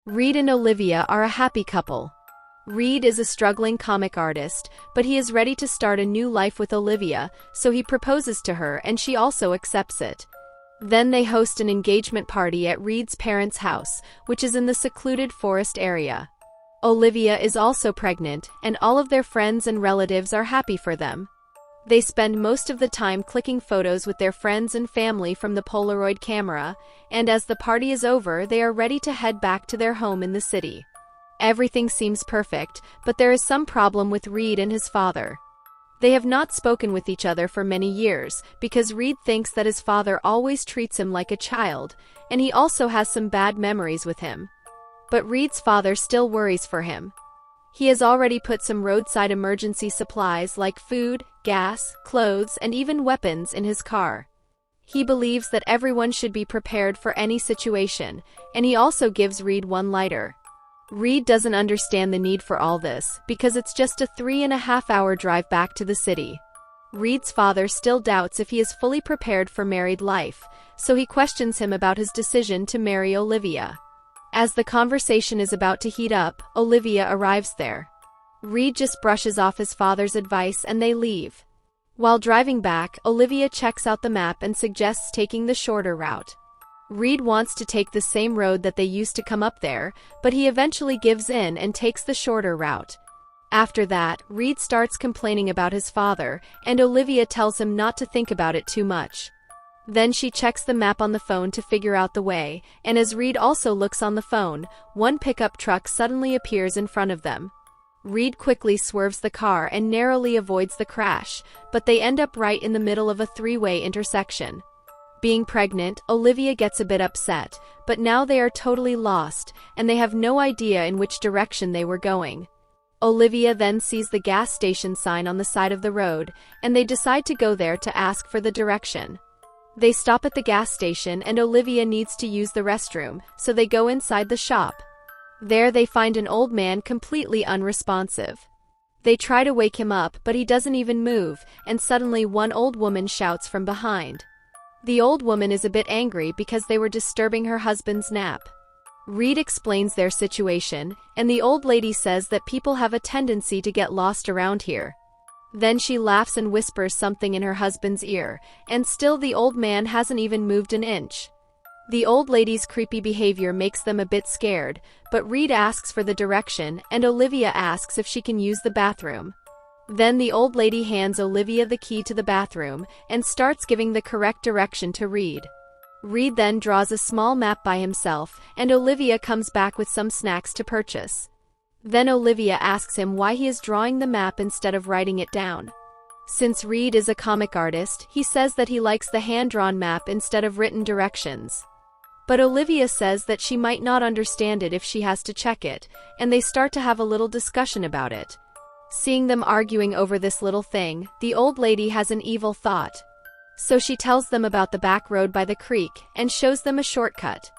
Reed and Olivia are a happy couple. Reed is a struggling comic artist, but he is ready to start a new life with Olivia, so he proposes to her and she also accepts it. Then they host an engagement party at Reed's parents' house, which is in the secluded forest area. Olivia is also pregnant, and all of their friends and relatives are happy for them. They spend most of the time clicking photos with their friends and family from the Polaroid camera, and as the party is over, they are ready to head back to their home in the city. Everything seems perfect, but there is some problem with Reed and his father. They have not spoken with each other for many years, because Reed thinks that his father always treats him like a child, and he also has some bad memories with him. But Reed's father still worries for him. He has already put some roadside emergency supplies like food, gas, clothes, and even weapons in his car. He believes that everyone should be prepared for any situation, and he also gives Reed one lighter. Reed doesn't understand the need for all this, because it's just a 3.5-hour drive back to the city. Reed's father still doubts if he is fully prepared for married life, so he questions him about his decision to marry Olivia. As the conversation is about to heat up, Olivia arrives there. Reed just brushes off his father's advice and they leave. While driving back, Olivia checks out the map and suggests taking the shorter route. Reed wants to take the same road that they used to come up there, but he eventually gives in and takes the shorter route. After that, Reed starts complaining about his father, and Olivia tells him not to think about it too much. Then she checks the map on the phone to figure out the way, and as Reed also looks on the phone, one pickup truck suddenly appears in front of them. Reed quickly swerves the car and narrowly avoids the crash, but they end up right in the middle of a three-way intersection. Being pregnant, Olivia gets a bit upset, but now they are totally lost, and they have no idea in which direction they were going. Olivia then sees the gas station sign on the side of the road, and they decide to go there to ask for the direction. They stop at the gas station and Olivia needs to use the restroom, so they go inside the shop. There they find an old man completely unresponsive. They try to wake him up, but he doesn't even move, and suddenly one old woman shouts from behind. The old woman is a bit angry because they were disturbing her husband's nap. Reed explains their situation, and the old lady says that people have a tendency to get lost around here. Then she laughs and whispers something in her husband's ear, and still the old man hasn't even moved an inch. The old lady's creepy behavior makes them a bit scared, but Reed asks for the direction, and Olivia asks if she can use the bathroom. Then the old lady hands Olivia the key to the bathroom, and starts giving the correct direction to Reed. Reed then draws a small map by himself, and Olivia comes back with some snacks to purchase. Then Olivia asks him why he is drawing the map instead of writing it down. Since Reed is a comic artist, he says that he likes the hand-drawn map instead of written directions. But Olivia says that she might not understand it if she has to check it, and they start to have a little discussion about it. Seeing them arguing over this little thing, the old lady has an evil thought. So she tells them about the back road by the creek, and shows them a shortcut.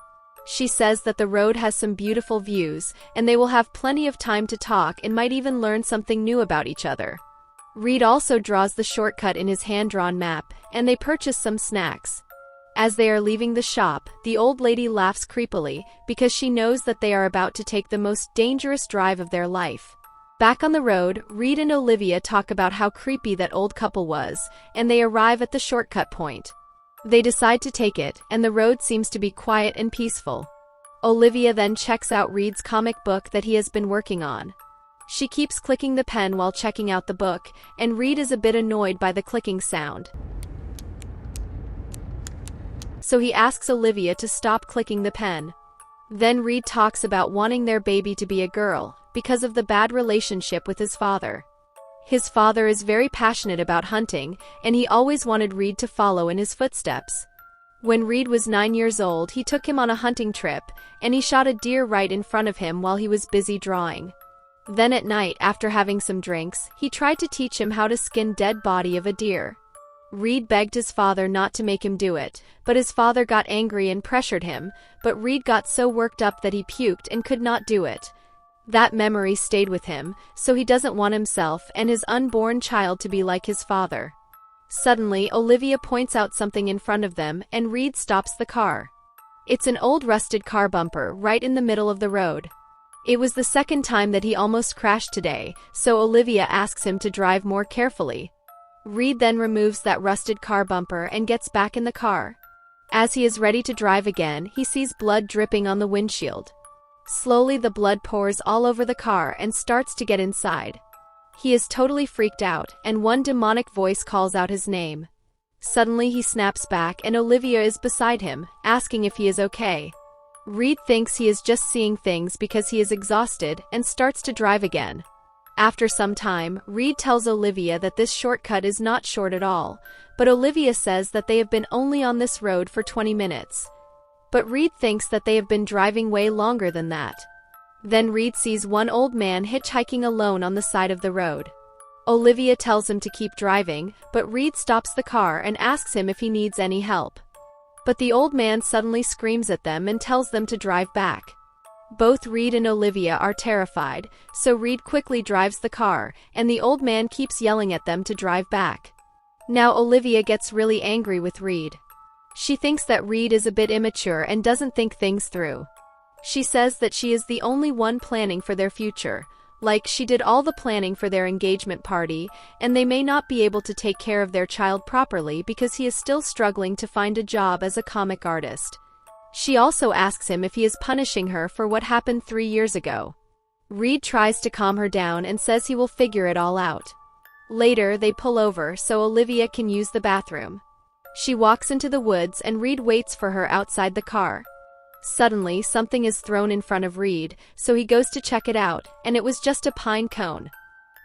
She says that the road has some beautiful views, and they will have plenty of time to talk and might even learn something new about each other. Reed also draws the shortcut in his hand-drawn map, and they purchase some snacks. As they are leaving the shop, the old lady laughs creepily, because she knows that they are about to take the most dangerous drive of their life. Back on the road, Reed and Olivia talk about how creepy that old couple was, and they arrive at the shortcut point. They decide to take it, and the road seems to be quiet and peaceful. Olivia then checks out Reed's comic book that he has been working on. She keeps clicking the pen while checking out the book, and Reed is a bit annoyed by the clicking sound. So he asks Olivia to stop clicking the pen. Then Reed talks about wanting their baby to be a girl, because of the bad relationship with his father. His father is very passionate about hunting, and he always wanted Reed to follow in his footsteps. When Reed was 9 years old, he took him on a hunting trip, and he shot a deer right in front of him while he was busy drawing. Then at night, after having some drinks, he tried to teach him how to skin dead body of a deer. Reed begged his father not to make him do it, but his father got angry and pressured him, but Reed got so worked up that he puked and could not do it. That memory stayed with him, so he doesn't want himself and his unborn child to be like his father. Suddenly, Olivia points out something in front of them, and Reed stops the car. It's an old rusted car bumper right in the middle of the road. It was the second time that he almost crashed today, so Olivia asks him to drive more carefully. Reed then removes that rusted car bumper and gets back in the car. As he is ready to drive again, he sees blood dripping on the windshield. Slowly the blood pours all over the car and starts to get inside. He is totally freaked out, and one demonic voice calls out his name. Suddenly he snaps back and Olivia is beside him, asking if he is okay. Reed thinks he is just seeing things because he is exhausted and starts to drive again. After some time, Reed tells Olivia that this shortcut is not short at all, but Olivia says that they have been only on this road for 20 minutes. But Reed thinks that they have been driving way longer than that. Then Reed sees one old man hitchhiking alone on the side of the road. Olivia tells him to keep driving, but Reed stops the car and asks him if he needs any help. But the old man suddenly screams at them and tells them to drive back. Both Reed and Olivia are terrified, so Reed quickly drives the car, and the old man keeps yelling at them to drive back. Now Olivia gets really angry with Reed. She thinks that Reed is a bit immature and doesn't think things through. She says that she is the only one planning for their future, like she did all the planning for their engagement party, and they may not be able to take care of their child properly because he is still struggling to find a job as a comic artist. She also asks him if he is punishing her for what happened 3 years ago. Reed tries to calm her down and says he will figure it all out. Later, they pull over so Olivia can use the bathroom. She walks into the woods and Reed waits for her outside the car. Suddenly, something is thrown in front of Reed, so he goes to check it out, and it was just a pine cone.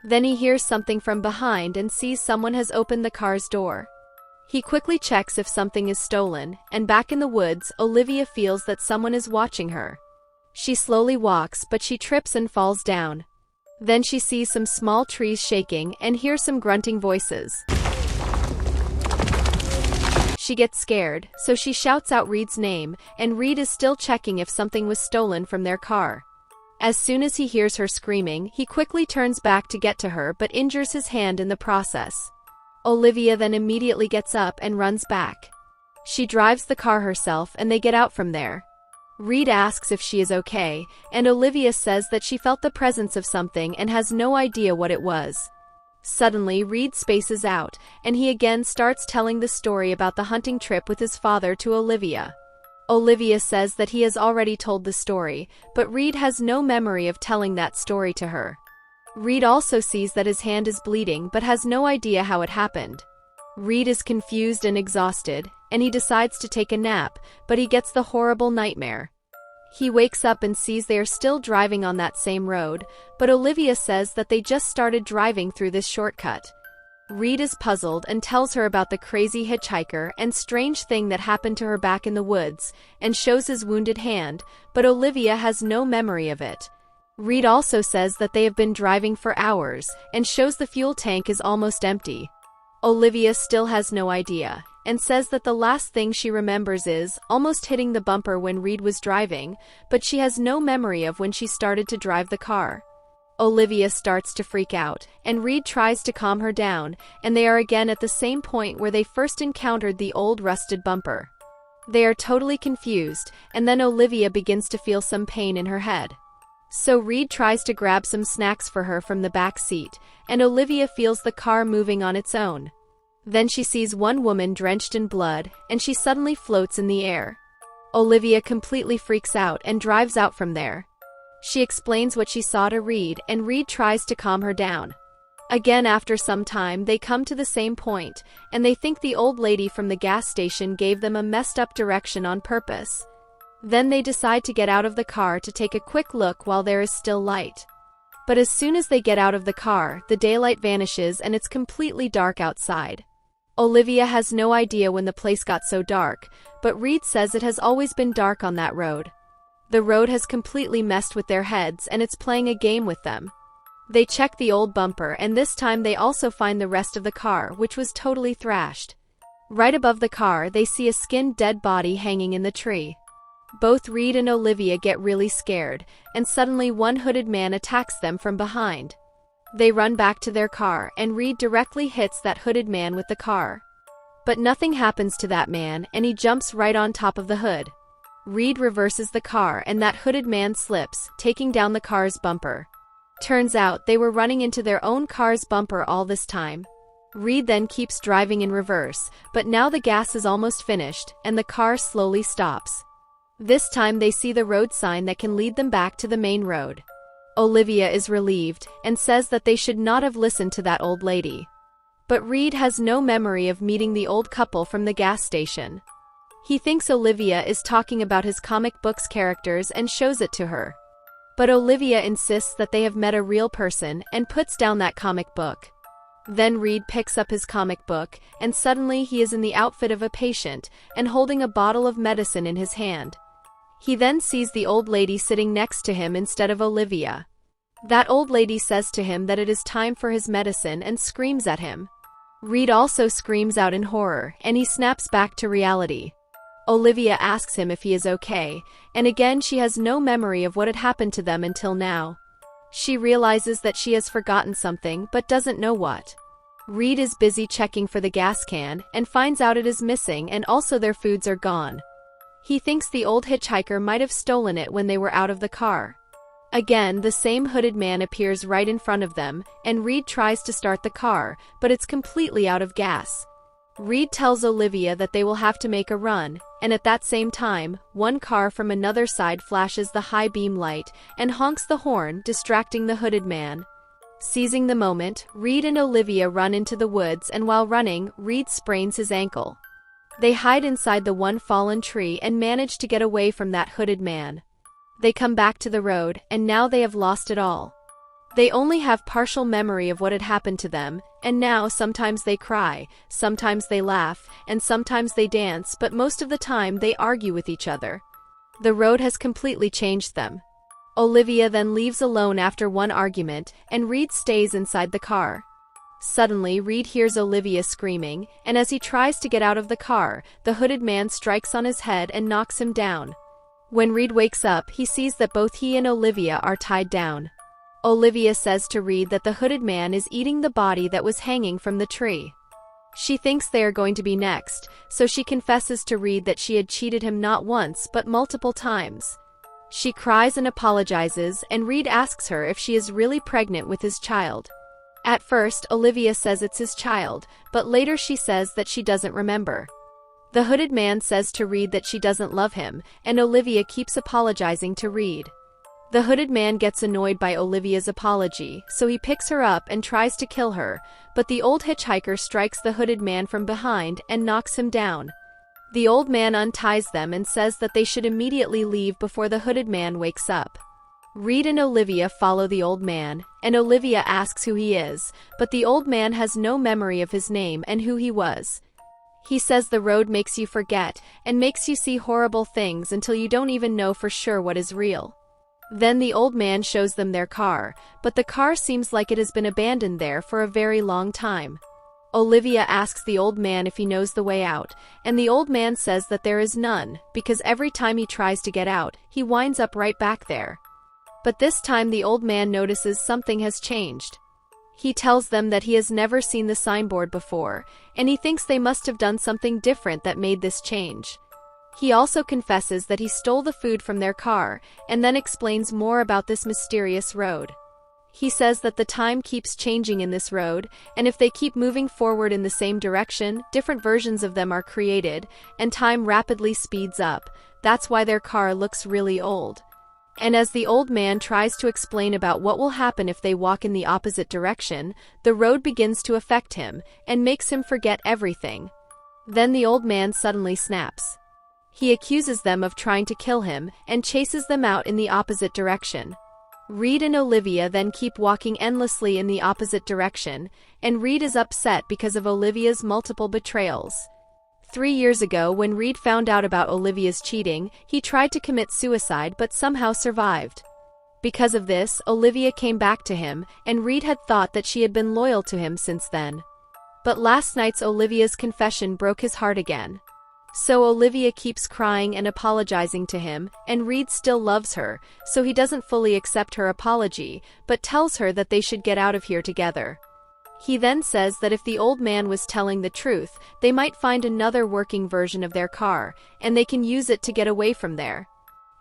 Then he hears something from behind and sees someone has opened the car's door. He quickly checks if something is stolen, and back in the woods, Olivia feels that someone is watching her. She slowly walks, but she trips and falls down. Then she sees some small trees shaking and hears some grunting voices. She gets scared, so she shouts out Reed's name, and Reed is still checking if something was stolen from their car. As soon as he hears her screaming, he quickly turns back to get to her but injures his hand in the process. Olivia then immediately gets up and runs back. She drives the car herself and they get out from there. Reed asks if she is okay, and Olivia says that she felt the presence of something and has no idea what it was. Suddenly, Reed spaces out, and he again starts telling the story about the hunting trip with his father to Olivia. Olivia says that he has already told the story, but Reed has no memory of telling that story to her. Reed also sees that his hand is bleeding but has no idea how it happened. Reed is confused and exhausted, and he decides to take a nap, but he gets the horrible nightmare. He wakes up and sees they are still driving on that same road, but Olivia says that they just started driving through this shortcut. Reed is puzzled and tells her about the crazy hitchhiker and strange thing that happened to her back in the woods, and shows his wounded hand, but Olivia has no memory of it. Reed also says that they have been driving for hours, and shows the fuel tank is almost empty. Olivia still has no idea, and says that the last thing she remembers is almost hitting the bumper when Reed was driving, but she has no memory of when she started to drive the car. Olivia starts to freak out, and Reed tries to calm her down, and they are again at the same point where they first encountered the old rusted bumper. They are totally confused, and then Olivia begins to feel some pain in her head. So Reed tries to grab some snacks for her from the back seat, and Olivia feels the car moving on its own. Then she sees one woman drenched in blood, and she suddenly floats in the air. Olivia completely freaks out and drives out from there. She explains what she saw to Reed, and Reed tries to calm her down. Again, after some time, they come to the same point, and they think the old lady from the gas station gave them a messed up direction on purpose. Then they decide to get out of the car to take a quick look while there is still light. But as soon as they get out of the car, the daylight vanishes and it's completely dark outside. Olivia has no idea when the place got so dark, but Reed says it has always been dark on that road. The road has completely messed with their heads and it's playing a game with them. They check the old bumper, and this time they also find the rest of the car, which was totally thrashed. Right above the car, they see a skinned dead body hanging in the tree. Both Reed and Olivia get really scared, and suddenly one hooded man attacks them from behind. They run back to their car, and Reed directly hits that hooded man with the car. But nothing happens to that man, and he jumps right on top of the hood. Reed reverses the car and that hooded man slips, taking down the car's bumper. Turns out they were running into their own car's bumper all this time. Reed then keeps driving in reverse, but now the gas is almost finished, and the car slowly stops. This time they see the road sign that can lead them back to the main road. Olivia is relieved, and says that they should not have listened to that old lady. But Reed has no memory of meeting the old couple from the gas station. He thinks Olivia is talking about his comic books characters and shows it to her. But Olivia insists that they have met a real person and puts down that comic book. Then Reed picks up his comic book, and suddenly he is in the outfit of a patient and holding a bottle of medicine in his hand. He then sees the old lady sitting next to him instead of Olivia. That old lady says to him that it is time for his medicine and screams at him. Reed also screams out in horror, and he snaps back to reality. Olivia asks him if he is okay, and again she has no memory of what had happened to them until now. She realizes that she has forgotten something but doesn't know what. Reed is busy checking for the gas can and finds out it is missing and also their foods are gone. He thinks the old hitchhiker might have stolen it when they were out of the car. Again, the same hooded man appears right in front of them, and Reed tries to start the car, but it's completely out of gas. Reed tells Olivia that they will have to make a run, and at that same time, one car from another side flashes the high beam light and honks the horn, distracting the hooded man. Seizing the moment, Reed and Olivia run into the woods, and while running, Reed sprains his ankle. They hide inside the one fallen tree and manage to get away from that hooded man. They come back to the road, and now they have lost it all. They only have partial memory of what had happened to them, and now sometimes they cry, sometimes they laugh, and sometimes they dance, but most of the time they argue with each other. The road has completely changed them. Olivia then leaves alone after one argument, and Reed stays inside the car. Suddenly, Reed hears Olivia screaming, and as he tries to get out of the car, the hooded man strikes on his head and knocks him down. When Reed wakes up, he sees that both he and Olivia are tied down. Olivia says to Reed that the hooded man is eating the body that was hanging from the tree. She thinks they are going to be next, so she confesses to Reed that she had cheated him not once but multiple times. She cries and apologizes, and Reed asks her if she is really pregnant with his child. At first, Olivia says it's his child, but later she says that she doesn't remember. The hooded man says to Reed that she doesn't love him, and Olivia keeps apologizing to Reed. The hooded man gets annoyed by Olivia's apology, so he picks her up and tries to kill her, but the old hitchhiker strikes the hooded man from behind and knocks him down. The old man unties them and says that they should immediately leave before the hooded man wakes up. Reed and Olivia follow the old man, and Olivia asks who he is, but the old man has no memory of his name and who he was. He says the road makes you forget and makes you see horrible things until you don't even know for sure what is real. Then the old man shows them their car, but the car seems like it has been abandoned there for a very long time. Olivia asks the old man if he knows the way out, and the old man says that there is none, because every time he tries to get out, he winds up right back there. But this time the old man notices something has changed. He tells them that he has never seen the signboard before, and he thinks they must have done something different that made this change. He also confesses that he stole the food from their car, and then explains more about this mysterious road. He says that the time keeps changing in this road, and if they keep moving forward in the same direction, different versions of them are created, and time rapidly speeds up. That's why their car looks really old. And as the old man tries to explain about what will happen if they walk in the opposite direction, the road begins to affect him, and makes him forget everything. Then the old man suddenly snaps. He accuses them of trying to kill him, and chases them out in the opposite direction. Reed and Olivia then keep walking endlessly in the opposite direction, and Reed is upset because of Olivia's multiple betrayals. 3 years ago, when Reed found out about Olivia's cheating, he tried to commit suicide but somehow survived. Because of this, Olivia came back to him, and Reed had thought that she had been loyal to him since then. But last night's Olivia's confession broke his heart again. So Olivia keeps crying and apologizing to him, and Reed still loves her, so he doesn't fully accept her apology, but tells her that they should get out of here together. He then says that if the old man was telling the truth, they might find another working version of their car, and they can use it to get away from there.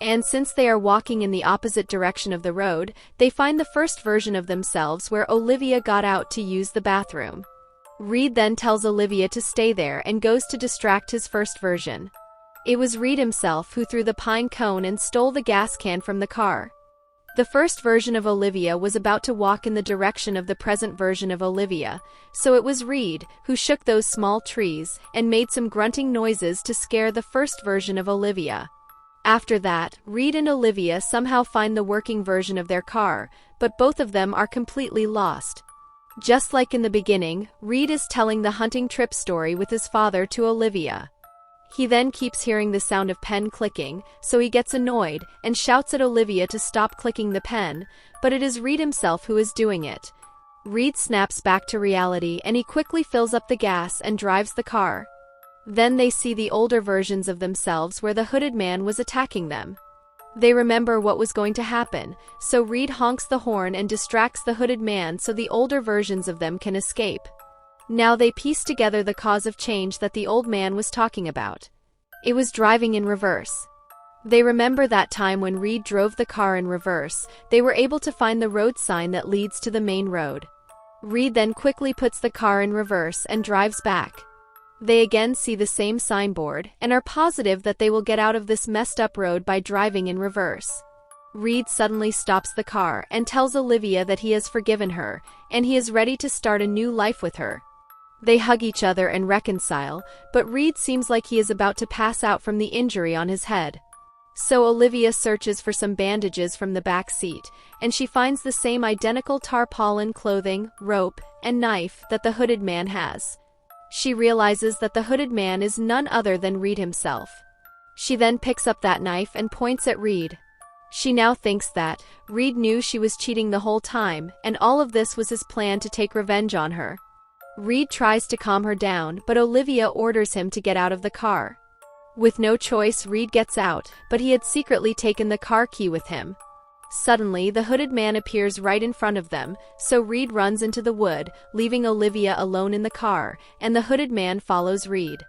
And since they are walking in the opposite direction of the road, they find the first version of themselves where Olivia got out to use the bathroom. Reed then tells Olivia to stay there and goes to distract his first version. It was Reed himself who threw the pine cone and stole the gas can from the car. The first version of Olivia was about to walk in the direction of the present version of Olivia, so it was Reed who shook those small trees and made some grunting noises to scare the first version of Olivia. After that, Reed and Olivia somehow find the working version of their car, but both of them are completely lost. Just like in the beginning, Reed is telling the hunting trip story with his father to Olivia. He then keeps hearing the sound of pen clicking, so he gets annoyed and shouts at Olivia to stop clicking the pen, but it is Reed himself who is doing it. Reed snaps back to reality and he quickly fills up the gas and drives the car. Then they see the older versions of themselves where the hooded man was attacking them. They remember what was going to happen, so Reed honks the horn and distracts the hooded man so the older versions of them can escape. Now they piece together the cause of change that the old man was talking about. It was driving in reverse. They remember that time when Reed drove the car in reverse, they were able to find the road sign that leads to the main road. Reed then quickly puts the car in reverse and drives back. They again see the same signboard and are positive that they will get out of this messed up road by driving in reverse. Reed suddenly stops the car and tells Olivia that he has forgiven her, and he is ready to start a new life with her. They hug each other and reconcile, but Reed seems like he is about to pass out from the injury on his head. So Olivia searches for some bandages from the back seat, and she finds the same identical tarpaulin clothing, rope, and knife that the hooded man has. She realizes that the hooded man is none other than Reed himself. She then picks up that knife and points at Reed. She now thinks that Reed knew she was cheating the whole time, and all of this was his plan to take revenge on her. Reed tries to calm her down, but Olivia orders him to get out of the car. With no choice, Reed gets out, but he had secretly taken the car key with him. Suddenly, the hooded man appears right in front of them, so Reed runs into the wood, leaving Olivia alone in the car, and the hooded man follows Reed.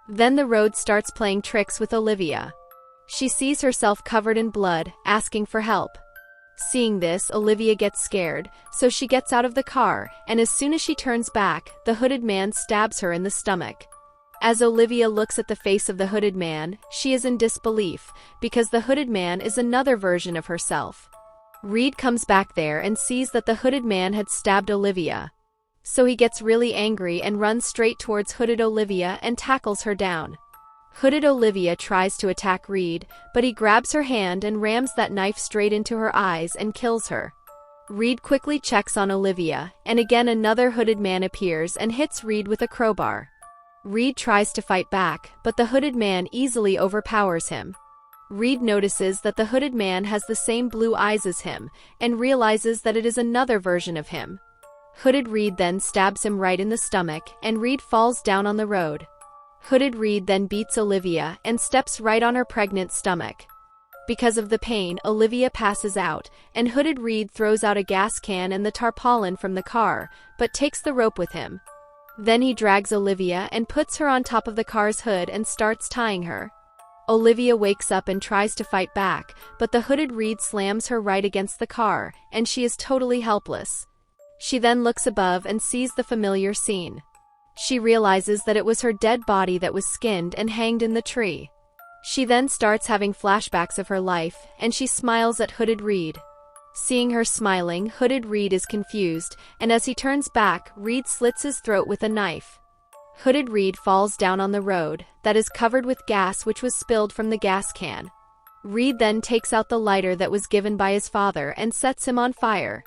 Then the road starts playing tricks with Olivia. She sees herself covered in blood, asking for help. Seeing this, Olivia gets scared, so she gets out of the car, and as soon as she turns back, the hooded man stabs her in the stomach. As Olivia looks at the face of the hooded man, she is in disbelief, because the hooded man is another version of herself. Reed comes back there and sees that the hooded man had stabbed Olivia. So he gets really angry and runs straight towards hooded Olivia and tackles her down. Hooded Olivia tries to attack Reed, but he grabs her hand and rams that knife straight into her eyes and kills her. Reed quickly checks on Olivia, and again another hooded man appears and hits Reed with a crowbar. Reed tries to fight back, but the hooded man easily overpowers him. Reed notices that the hooded man has the same blue eyes as him, and realizes that it is another version of him. Hooded Reed then stabs him right in the stomach, and Reed falls down on the road. Hooded Reed then beats Olivia and steps right on her pregnant stomach. Because of the pain, Olivia passes out, and Hooded Reed throws out a gas can and the tarpaulin from the car, but takes the rope with him. Then he drags Olivia and puts her on top of the car's hood and starts tying her. Olivia wakes up and tries to fight back, but the Hooded Reed slams her right against the car, and she is totally helpless. She then looks above and sees the familiar scene. She realizes that it was her dead body that was skinned and hanged in the tree. She then starts having flashbacks of her life, and she smiles at Hooded Reed. Seeing her smiling, Hooded Reed is confused, and as he turns back, Reed slits his throat with a knife. Hooded Reed falls down on the road, that is covered with gas which was spilled from the gas can. Reed then takes out the lighter that was given by his father and sets him on fire.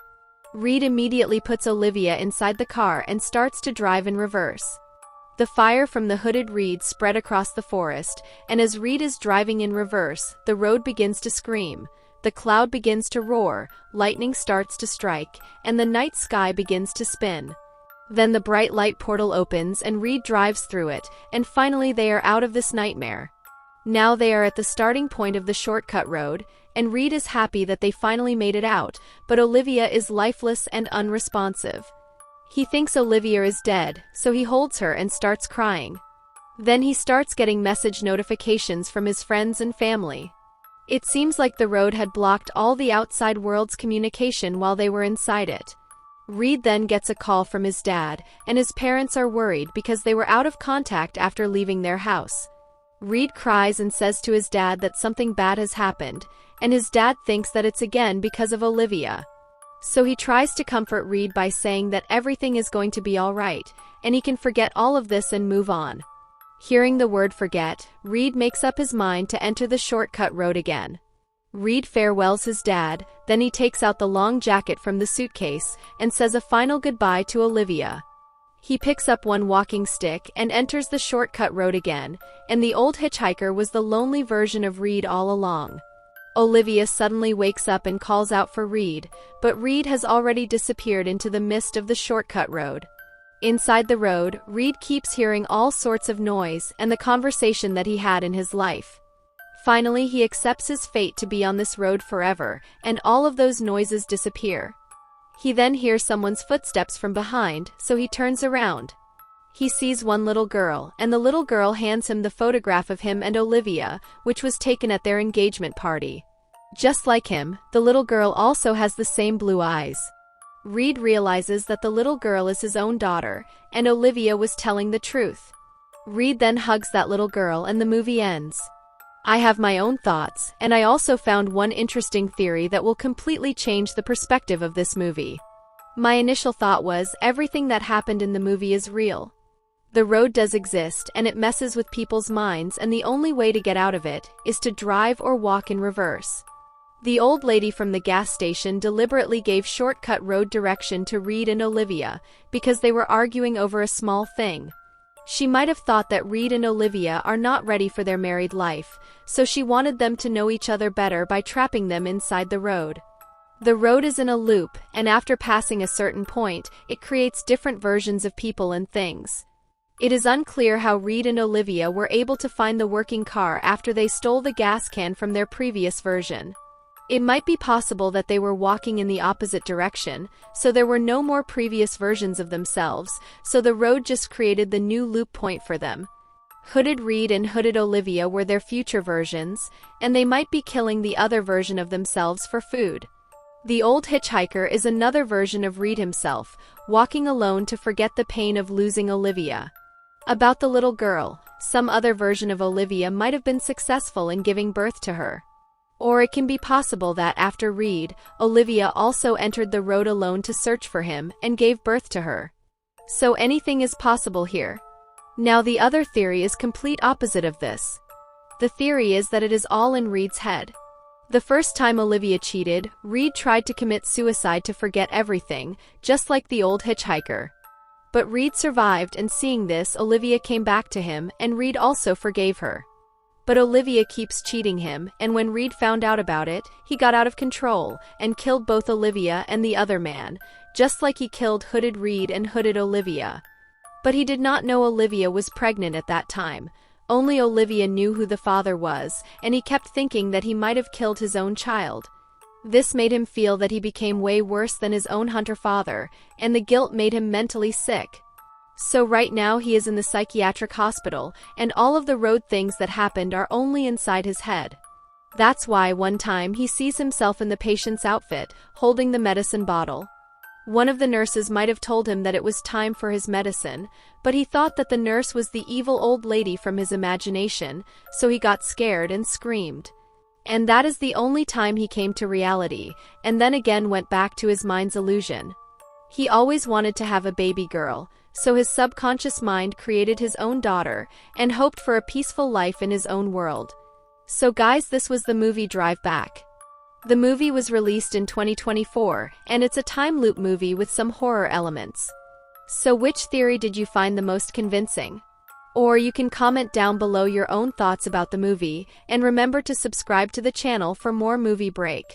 Reed immediately puts Olivia inside the car and starts to drive in reverse. The fire from the Hooded Reed spread across the forest, and as Reed is driving in reverse, the road begins to scream, the cloud begins to roar, lightning starts to strike, and the night sky begins to spin. Then the bright light portal opens and Reed drives through it, and finally they are out of this nightmare. Now they are at the starting point of the shortcut road, and Reed is happy that they finally made it out, but Olivia is lifeless and unresponsive. He thinks Olivia is dead, so he holds her and starts crying. Then he starts getting message notifications from his friends and family. It seems like the road had blocked all the outside world's communication while they were inside it. Reed then gets a call from his dad, and his parents are worried because they were out of contact after leaving their house. Reed cries and says to his dad that something bad has happened, and his dad thinks that it's again because of Olivia. So he tries to comfort Reed by saying that everything is going to be alright, and he can forget all of this and move on. Hearing the word forget, Reed makes up his mind to enter the shortcut road again. Reed farewells his dad, then he takes out the long jacket from the suitcase and says a final goodbye to Olivia. He picks up one walking stick and enters the shortcut road again, and the old hitchhiker was the lonely version of Reed all along. Olivia suddenly wakes up and calls out for Reed, but Reed has already disappeared into the mist of the shortcut road. Inside the road, Reed keeps hearing all sorts of noise and the conversation that he had in his life. Finally, he accepts his fate to be on this road forever, and all of those noises disappear. He then hears someone's footsteps from behind, so he turns around. He sees one little girl, and the little girl hands him the photograph of him and Olivia, which was taken at their engagement party. Just like him, the little girl also has the same blue eyes. Reed realizes that the little girl is his own daughter, and Olivia was telling the truth. Reed then hugs that little girl and the movie ends. I have my own thoughts, and I also found one interesting theory that will completely change the perspective of this movie. My initial thought was everything that happened in the movie is real. The road does exist, and it messes with people's minds, and the only way to get out of it is to drive or walk in reverse. The old lady from the gas station deliberately gave shortcut road direction to Reed and Olivia because they were arguing over a small thing. She might have thought that Reed and Olivia are not ready for their married life, so she wanted them to know each other better by trapping them inside the road. The road is in a loop, and after passing a certain point, it creates different versions of people and things. It is unclear how Reed and Olivia were able to find the working car after they stole the gas can from their previous version. It might be possible that they were walking in the opposite direction, so there were no more previous versions of themselves, so the road just created the new loop point for them. Hooded Reed and Hooded Olivia were their future versions, and they might be killing the other version of themselves for food. The old hitchhiker is another version of Reed himself, walking alone to forget the pain of losing Olivia. About the little girl, some other version of Olivia might have been successful in giving birth to her. Or it can be possible that after Reed, Olivia also entered the road alone to search for him and gave birth to her. So anything is possible here. Now the other theory is complete opposite of this. The theory is that it is all in Reed's head. The first time Olivia cheated, Reed tried to commit suicide to forget everything, just like the old hitchhiker. But Reed survived, and seeing this, Olivia came back to him, and Reed also forgave her. But Olivia keeps cheating him, and when Reed found out about it, he got out of control and killed both Olivia and the other man, just like he killed Hooded Reed and Hooded Olivia. But he did not know Olivia was pregnant at that time. Only Olivia knew who the father was, and he kept thinking that he might have killed his own child. This made him feel that he became way worse than his own hunter father, and the guilt made him mentally sick. So right now he is in the psychiatric hospital, and all of the road things that happened are only inside his head. That's why one time he sees himself in the patient's outfit, holding the medicine bottle. One of the nurses might have told him that it was time for his medicine, but he thought that the nurse was the evil old lady from his imagination, so he got scared and screamed. And that is the only time he came to reality, and then again went back to his mind's illusion. He always wanted to have a baby girl, so his subconscious mind created his own daughter, and hoped for a peaceful life in his own world. So guys, this was the movie Drive Back. The movie was released in 2024, and it's a time loop movie with some horror elements. So which theory did you find the most convincing? Or you can comment down below your own thoughts about the movie, and remember to subscribe to the channel for more movie break.